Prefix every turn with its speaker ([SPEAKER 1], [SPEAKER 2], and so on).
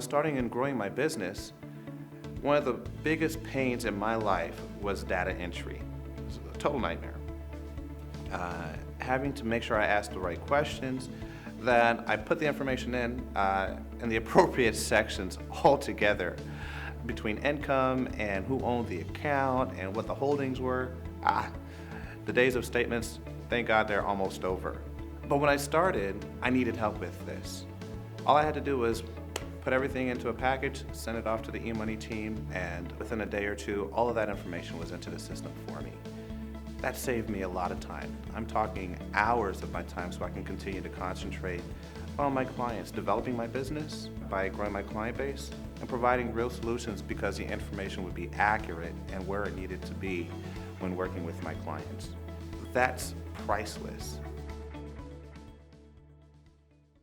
[SPEAKER 1] was starting and growing my business, one of the biggest pains in my life was data entry. It was a total nightmare. Having to make sure I asked the right questions, that I put the information in the appropriate sections all together, between income and who owned the account and what the holdings were. The days of statements, thank God they're almost over. But when I started, I needed help with this. All I had to do was put everything into a package, send it off to the eMoney team, and within a day or two, all of that information was into the system for me. That saved me a lot of time. I'm talking hours of my time so I can continue to concentrate on my clients, developing my business by growing my client base, and providing real solutions because the information would be accurate and where it needed to be when working with my clients. That's priceless.